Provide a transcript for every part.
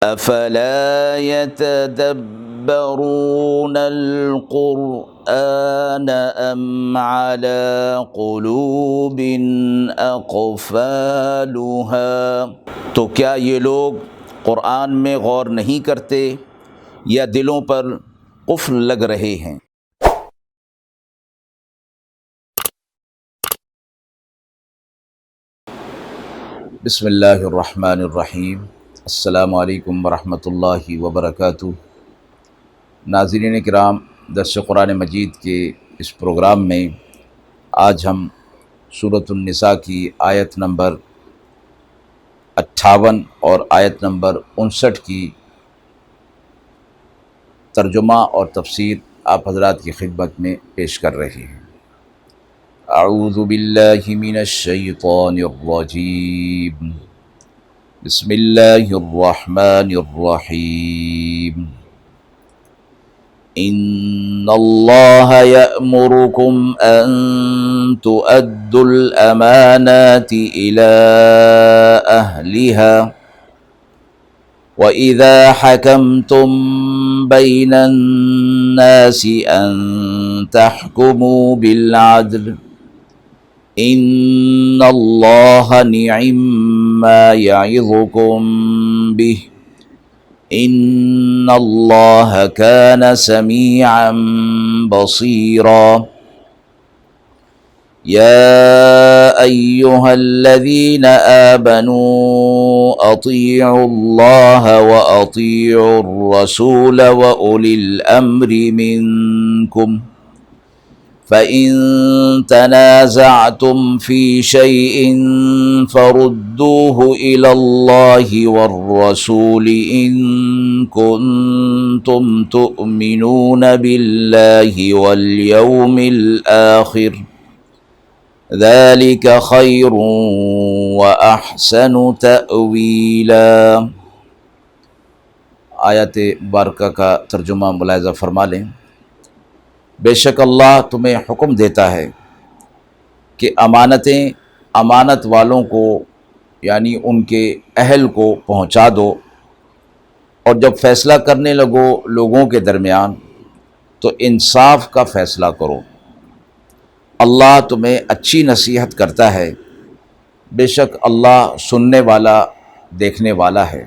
افلا يتدبرون القرآن ام على قلوب اقفالها، تو کیا یہ لوگ قرآن میں غور نہیں کرتے یا دلوں پر قفل لگ رہے ہیں؟ بسم اللہ الرحمن الرحیم۔ السلام علیکم ورحمۃ اللہ وبرکاتہ۔ ناظرین کرام، درس قرآن مجید کے اس پروگرام میں آج ہم سورۃ النساء کی آیت نمبر 58 اور آیت نمبر 59 کی ترجمہ اور تفسیر آپ حضرات کی خدمت میں پیش کر رہے ہیں۔ اعوذ باللہ من الشیطان الرجیم، بسم اللہ الرحمن الرحیم۔ ان اللہ یأمرکم ان تؤدوا الامانات الى اہلها وَإِذَا حَكَمْتُمْ بَيْنَ النَّاسِ أَن تَحْكُمُوا بِالْعَدْلِ إِنَّ اللَّهَ نِعِمَّا يَعِظُكُمْ بِهِ إِنَّ اللَّهَ كَانَ سَمِيعًا بَصِيرًا۔ يا أيها الذين آمنوا أطيعوا الله وأطيعوا الرسول وأولي الأمر منكم فإن تنازعتم في شيء فردوه إلى الله والرسول إن كنتم تؤمنون بالله واليوم الآخر ذلك خیر واحسن تأویلا۔ آیت مبارکہ کا ترجمہ ملاحظہ فرما لیں۔ بے شک اللہ تمہیں حکم دیتا ہے کہ امانتیں امانت والوں کو یعنی ان کے اہل کو پہنچا دو، اور جب فیصلہ کرنے لگو لوگوں کے درمیان تو انصاف کا فیصلہ کرو۔ اللہ تمہیں اچھی نصیحت کرتا ہے، بے شک اللہ سننے والا دیکھنے والا ہے۔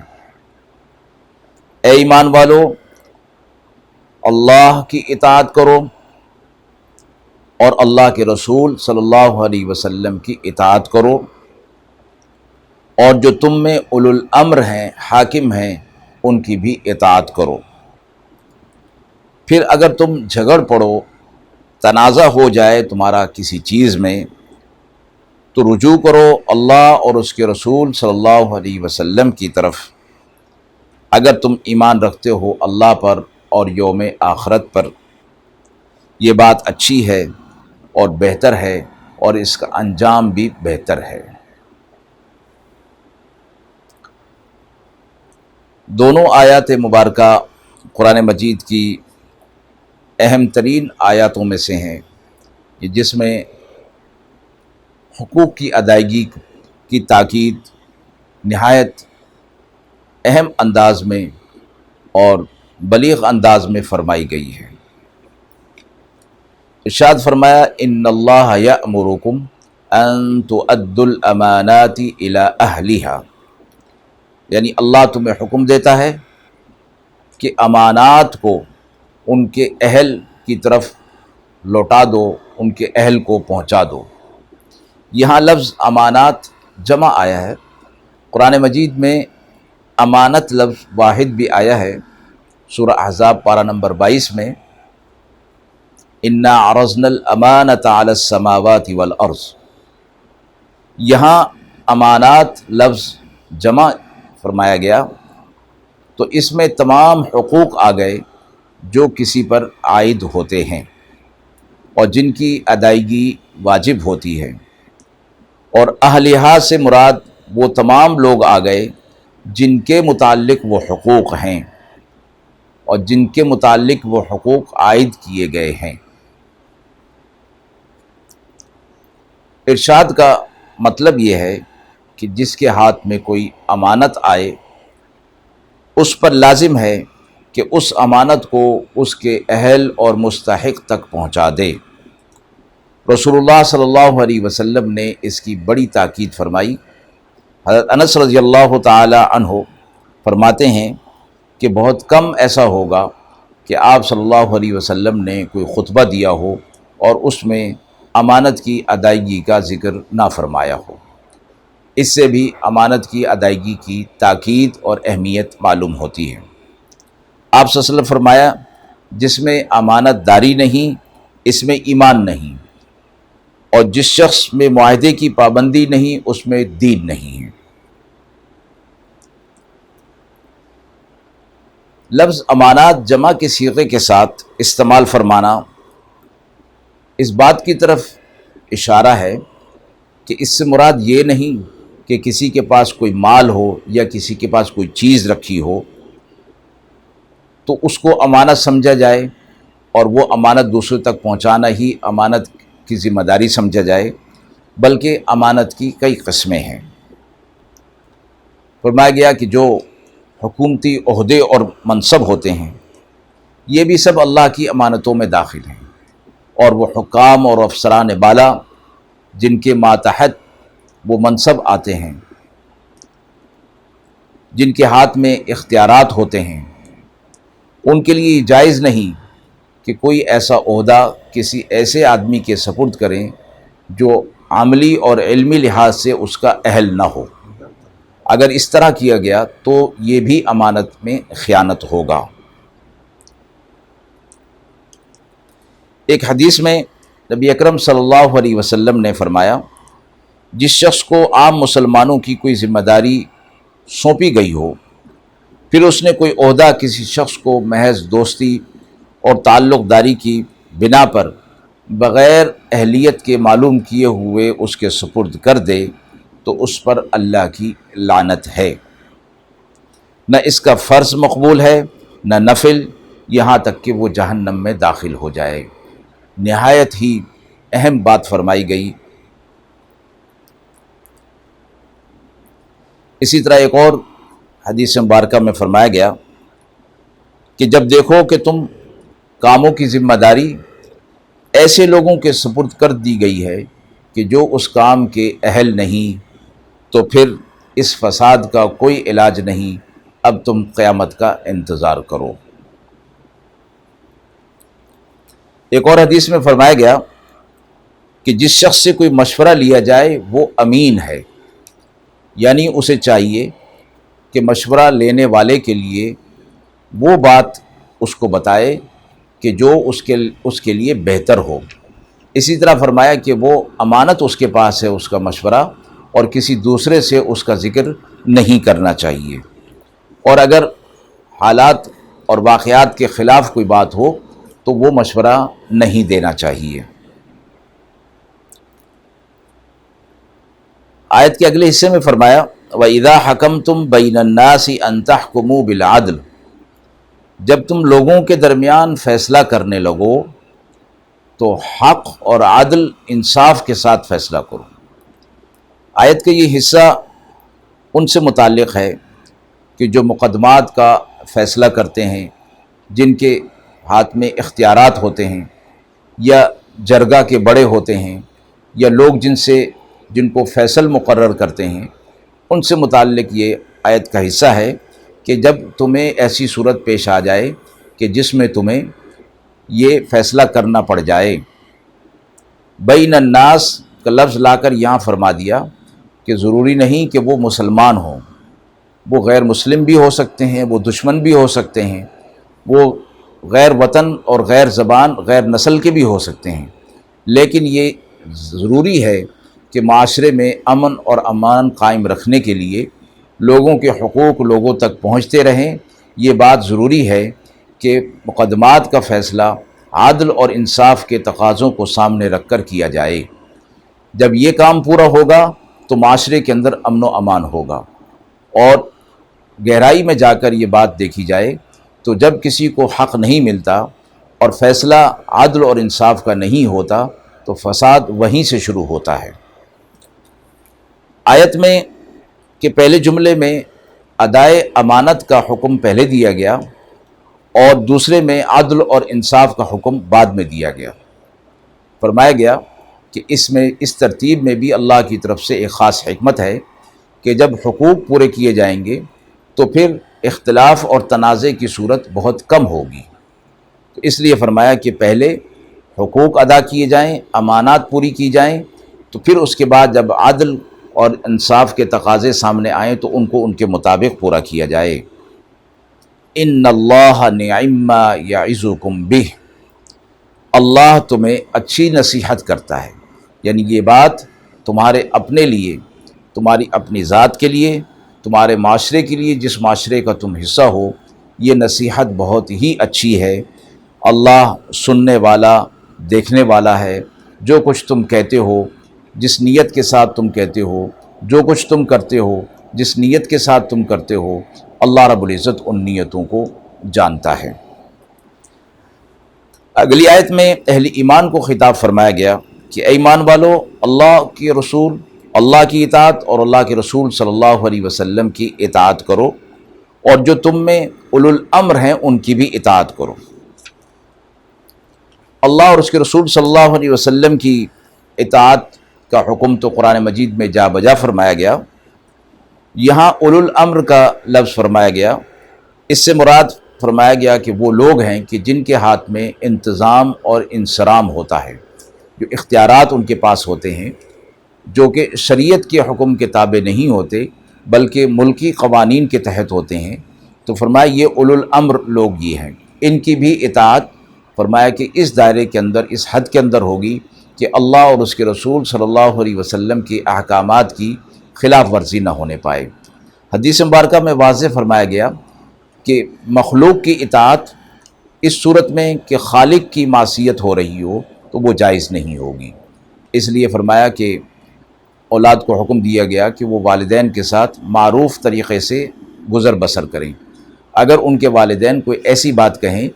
اے ایمان والو، اللہ کی اطاعت کرو اور اللہ کے رسول صلی اللہ علیہ وسلم کی اطاعت کرو، اور جو تم میں اولو الامر ہیں، حاکم ہیں، ان کی بھی اطاعت کرو۔ پھر اگر تم جھگڑ پڑو، تنازع ہو جائے تمہارا کسی چیز میں، تو رجوع کرو اللہ اور اس کے رسول صلی اللہ علیہ وسلم کی طرف، اگر تم ایمان رکھتے ہو اللہ پر اور یوم آخرت پر۔ یہ بات اچھی ہے اور بہتر ہے، اور اس کا انجام بھی بہتر ہے۔ دونوں آیات مبارکہ قرآن مجید کی اہم ترین آیاتوں میں سے ہیں، جس میں حقوق کی ادائیگی کی تاکید نہایت اہم انداز میں اور بلیغ انداز میں فرمائی گئی ہے۔ ارشاد فرمایا، ان اللہ یأمرکم ان تؤدوا الامانات الی اہلها، یعنی اللہ تمہیں حکم دیتا ہے کہ امانات کو ان کے اہل کی طرف لوٹا دو، ان کے اہل کو پہنچا دو۔ یہاں لفظ امانات جمع آیا ہے، قرآن مجید میں امانت لفظ واحد بھی آیا ہے۔ سورہ احزاب پارہ نمبر 22 میں انا عرضنا الامانۃ علی السماوات والارض، یہاں امانات لفظ جمع فرمایا گیا تو اس میں تمام حقوق آ گئے جو کسی پر عائد ہوتے ہیں اور جن کی ادائیگی واجب ہوتی ہے، اور اہلہا سے مراد وہ تمام لوگ آ گئے جن کے متعلق وہ حقوق ہیں اور جن کے متعلق وہ حقوق عائد کیے گئے ہیں۔ ارشاد کا مطلب یہ ہے کہ جس کے ہاتھ میں کوئی امانت آئے اس پر لازم ہے کہ اس امانت کو اس کے اہل اور مستحق تک پہنچا دے۔ رسول اللہ صلی اللہ علیہ وسلم نے اس کی بڑی تاکید فرمائی۔ حضرت انس رضی اللہ تعالی عنہ فرماتے ہیں کہ بہت کم ایسا ہوگا کہ آپ صلی اللہ علیہ وسلم نے کوئی خطبہ دیا ہو اور اس میں امانت کی ادائیگی کا ذکر نہ فرمایا ہو۔ اس سے بھی امانت کی ادائیگی کی تاکید اور اہمیت معلوم ہوتی ہے۔ آپ صلی اللہ علیہ وسلم فرمایا، جس میں امانت داری نہیں اس میں ایمان نہیں، اور جس شخص میں معاہدے کی پابندی نہیں اس میں دین نہیں ہے۔ لفظ امانات جمع کے صیغے کے ساتھ استعمال فرمانا اس بات کی طرف اشارہ ہے کہ اس سے مراد یہ نہیں کہ کسی کے پاس کوئی مال ہو یا کسی کے پاس کوئی چیز رکھی ہو تو اس کو امانت سمجھا جائے اور وہ امانت دوسرے تک پہنچانا ہی امانت کی ذمہ داری سمجھا جائے، بلکہ امانت کی کئی قسمیں ہیں۔ فرمایا گیا کہ جو حکومتی عہدے اور منصب ہوتے ہیں یہ بھی سب اللہ کی امانتوں میں داخل ہیں، اور وہ حکام اور افسران بالا جن کے ماتحت وہ منصب آتے ہیں، جن کے ہاتھ میں اختیارات ہوتے ہیں، ان کے لیے جائز نہیں کہ کوئی ایسا عہدہ کسی ایسے آدمی کے سپرد کریں جو عملی اور علمی لحاظ سے اس کا اہل نہ ہو۔ اگر اس طرح کیا گیا تو یہ بھی امانت میں خیانت ہوگا۔ ایک حدیث میں نبی اکرم صلی اللہ علیہ وسلم نے فرمایا، جس شخص کو عام مسلمانوں کی کوئی ذمہ داری سونپی گئی ہو، پھر اس نے کوئی عہدہ کسی شخص کو محض دوستی اور تعلق داری کی بنا پر بغیر اہلیت کے معلوم کیے ہوئے اس کے سپرد کر دے تو اس پر اللہ کی لعنت ہے۔ نہ اس کا فرض مقبول ہے نہ نفل، یہاں تک کہ وہ جہنم میں داخل ہو جائے۔ نہایت ہی اہم بات فرمائی گئی۔ اسی طرح ایک اور حدیث مبارکہ میں فرمایا گیا کہ جب دیکھو کہ تم کاموں کی ذمہ داری ایسے لوگوں کے سپرد کر دی گئی ہے کہ جو اس کام کے اہل نہیں، تو پھر اس فساد کا کوئی علاج نہیں، اب تم قیامت کا انتظار کرو۔ ایک اور حدیث میں فرمایا گیا کہ جس شخص سے کوئی مشورہ لیا جائے وہ امین ہے، یعنی اسے چاہیے کہ مشورہ لینے والے کے لیے وہ بات اس کو بتائے کہ جو اس کے لیے بہتر ہو۔ اسی طرح فرمایا کہ وہ امانت اس کے پاس ہے اس کا مشورہ، اور کسی دوسرے سے اس کا ذکر نہیں کرنا چاہیے، اور اگر حالات اور واقعات کے خلاف کوئی بات ہو تو وہ مشورہ نہیں دینا چاہیے۔ آیت کے اگلے حصے میں فرمایا وَإِذَا حَكَمْتُمْ بَيْنَ النَّاسِ أَن تَحْكُمُوا بِالْعَدْلِ، جب تم لوگوں کے درمیان فیصلہ کرنے لگو تو حق اور عدل انصاف کے ساتھ فیصلہ کرو۔ آیت کا یہ حصہ ان سے متعلق ہے کہ جو مقدمات کا فیصلہ کرتے ہیں، جن کے ہاتھ میں اختیارات ہوتے ہیں، یا جرگہ کے بڑے ہوتے ہیں، یا لوگ جن کو فیصل مقرر کرتے ہیں، ان سے متعلق یہ آیت کا حصہ ہے کہ جب تمہیں ایسی صورت پیش آ جائے کہ جس میں تمہیں یہ فیصلہ کرنا پڑ جائے۔ بین الناس کا لفظ لا کر یہاں فرما دیا کہ ضروری نہیں کہ وہ مسلمان ہوں، وہ غیر مسلم بھی ہو سکتے ہیں، وہ دشمن بھی ہو سکتے ہیں، وہ غیر وطن اور غیر زبان غیر نسل کے بھی ہو سکتے ہیں، لیکن یہ ضروری ہے کہ معاشرے میں امن اور امان قائم رکھنے کے لیے لوگوں کے حقوق لوگوں تک پہنچتے رہیں۔ یہ بات ضروری ہے کہ مقدمات کا فیصلہ عدل اور انصاف کے تقاضوں کو سامنے رکھ کر کیا جائے۔ جب یہ کام پورا ہوگا تو معاشرے کے اندر امن و امان ہوگا۔ اور گہرائی میں جا کر یہ بات دیکھی جائے تو جب کسی کو حق نہیں ملتا اور فیصلہ عدل اور انصاف کا نہیں ہوتا تو فساد وہیں سے شروع ہوتا ہے۔ آیت میں کہ پہلے جملے میں ادائے امانت کا حکم پہلے دیا گیا اور دوسرے میں عدل اور انصاف کا حکم بعد میں دیا گیا۔ فرمایا گیا کہ اس ترتیب میں بھی اللہ کی طرف سے ایک خاص حکمت ہے کہ جب حقوق پورے کیے جائیں گے تو پھر اختلاف اور تنازع کی صورت بہت کم ہوگی۔ تو اس لیے فرمایا کہ پہلے حقوق ادا کیے جائیں، امانات پوری کی جائیں، تو پھر اس کے بعد جب عدل اور انصاف کے تقاضے سامنے آئیں تو ان کو ان کے مطابق پورا کیا جائے۔ ان اللہ نعم ما یعظکم بہ، اللہ تمہیں اچھی نصیحت کرتا ہے، یعنی یہ بات تمہارے اپنے لیے، تمہاری اپنی ذات کے لیے، تمہارے معاشرے کے لیے، جس معاشرے کا تم حصہ ہو، یہ نصیحت بہت ہی اچھی ہے۔ اللہ سننے والا، دیکھنے والا ہے۔ جو کچھ تم کہتے ہو، جس نیت کے ساتھ تم کہتے ہو، جو کچھ تم کرتے ہو، جس نیت کے ساتھ تم کرتے ہو، اللہ رب العزت ان نیتوں کو جانتا ہے۔ اگلی آیت میں اہل ایمان کو خطاب فرمایا گیا کہ اے ایمان والو، اللہ کی اطاعت اور اللہ کے رسول صلی اللہ علیہ وسلم کی اطاعت کرو، اور جو تم میں اولو الامر ہیں ان کی بھی اطاعت کرو۔ اللہ اور اس کے رسول صلی اللہ علیہ وسلم کی اطاعت کا حکم تو قرآن مجید میں جا بجا فرمایا گیا۔ یہاں اولو الامر کا لفظ فرمایا گیا، اس سے مراد فرمایا گیا کہ وہ لوگ ہیں کہ جن کے ہاتھ میں انتظام اور انصرام ہوتا ہے، جو اختیارات ان کے پاس ہوتے ہیں، جو کہ شریعت کے حکم کے تابع نہیں ہوتے بلکہ ملکی قوانین کے تحت ہوتے ہیں۔ تو فرمایا یہ اولو الامر لوگ یہ ہیں، ان کی بھی اطاعت فرمایا کہ اس دائرے کے اندر، اس حد کے اندر ہوگی کہ اللہ اور اس کے رسول صلی اللہ علیہ وسلم کے احکامات کی خلاف ورزی نہ ہونے پائے۔ حدیث مبارکہ میں واضح فرمایا گیا کہ مخلوق کی اطاعت اس صورت میں کہ خالق کی معصیت ہو رہی ہو تو وہ جائز نہیں ہوگی۔ اس لیے فرمایا کہ اولاد کو حکم دیا گیا کہ وہ والدین کے ساتھ معروف طریقے سے گزر بسر کریں۔ اگر ان کے والدین کوئی ایسی بات کہیں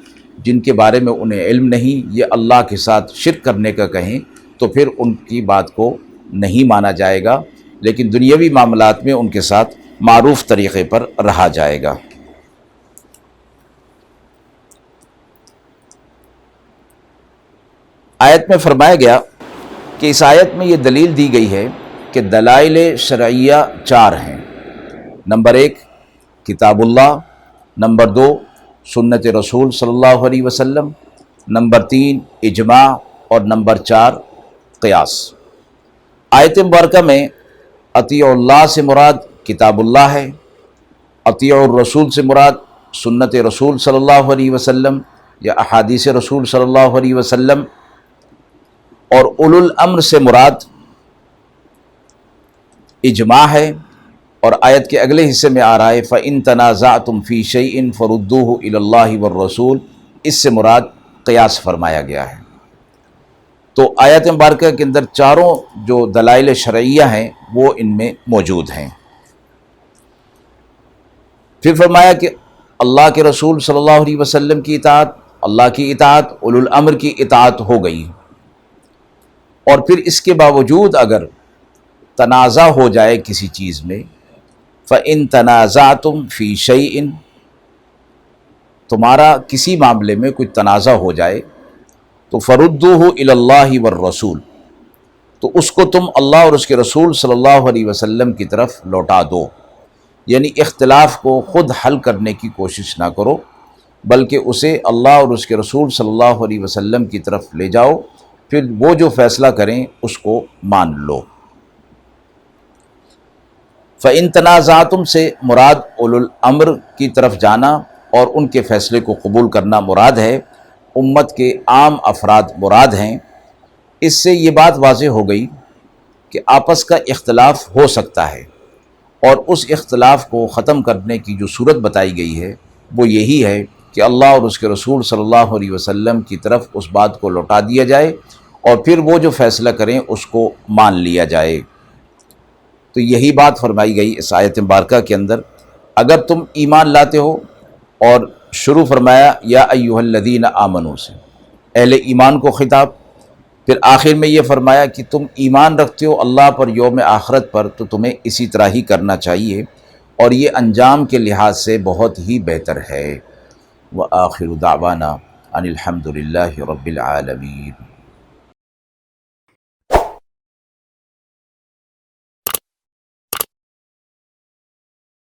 جن کے بارے میں انہیں علم نہیں، یہ اللہ کے ساتھ شرک کرنے کا کہیں، تو پھر ان کی بات کو نہیں مانا جائے گا، لیکن دنیاوی معاملات میں ان کے ساتھ معروف طریقے پر رہا جائے گا۔ آیت میں فرمایا گیا کہ اس آیت میں یہ دلیل دی گئی ہے کہ دلائل شرعیہ 4 ہیں۔ نمبر 1 کتاب اللہ، نمبر 2 سنت رسول صلی اللہ علیہ وسلم، نمبر 3 اجماع، اور نمبر 4 قیاس۔ آیت مبارکہ میں اطیع اللہ سے مراد کتاب اللہ ہے، اطیع الرسول سے مراد سنت رسول صلی اللہ علیہ وسلم یا احادیث رسول صلی اللہ علیہ وسلم، اور اولو الامر سے مراد اجماع ہے، اور آیت کے اگلے حصے میں آ رہا ہے فَإِن تَنَازَعْتُمْ فِي شَيْءٍ فَرُدُّوهُ إِلَى اللَّهِ وَالرَّسُولِ، اس سے مراد قیاس فرمایا گیا ہے۔ تو آیت مبارکہ کے اندر چاروں جو دلائل شرعیہ ہیں وہ ان میں موجود ہیں۔ پھر فرمایا کہ اللہ کے رسول صلی اللہ علیہ وسلم کی اطاعت، اللہ کی اطاعت، اولو الامر کی اطاعت ہو گئی، اور پھر اس کے باوجود اگر تنازع ہو جائے کسی چیز میں، فَإِن تَنَازَعْتُمْ فِي شَيْءٍ، تمہارا کسی معاملے میں کوئی تنازع ہو جائے تو فَرُدُّوهُ إِلَى اللَّهِ وَالرَّسُولِ، تو اس کو تم اللہ اور اس کے رسول صلی اللہ علیہ وسلم کی طرف لوٹا دو، یعنی اختلاف کو خود حل کرنے کی کوشش نہ کرو بلکہ اسے اللہ اور اس کے رسول صلی اللہ علیہ وسلم کی طرف لے جاؤ، پھر وہ جو فیصلہ کریں اس کو مان لو۔ فَإِن تَنَازَعْتُمْ سے مراد اولو الامر کی طرف جانا اور ان کے فیصلے کو قبول کرنا مراد ہے، امت کے عام افراد مراد ہیں۔ اس سے یہ بات واضح ہو گئی کہ آپس کا اختلاف ہو سکتا ہے، اور اس اختلاف کو ختم کرنے کی جو صورت بتائی گئی ہے وہ یہی ہے کہ اللہ اور اس کے رسول صلی اللہ علیہ وسلم کی طرف اس بات کو لوٹا دیا جائے اور پھر وہ جو فیصلہ کریں اس کو مان لیا جائے۔ تو یہی بات فرمائی گئی اس آیت مبارکہ کے اندر۔ اگر تم ایمان لاتے ہو، اور شروع فرمایا یا ایھا الذین آمنوا سے، اہل ایمان کو خطاب، پھر آخر میں یہ فرمایا کہ تم ایمان رکھتے ہو اللہ پر، یوم آخرت پر، تو تمہیں اسی طرح ہی کرنا چاہیے۔ اور یہ انجام کے لحاظ سے بہت ہی بہتر ہے۔ وآخر دعوانا ان الحمد للہ رب العالمین۔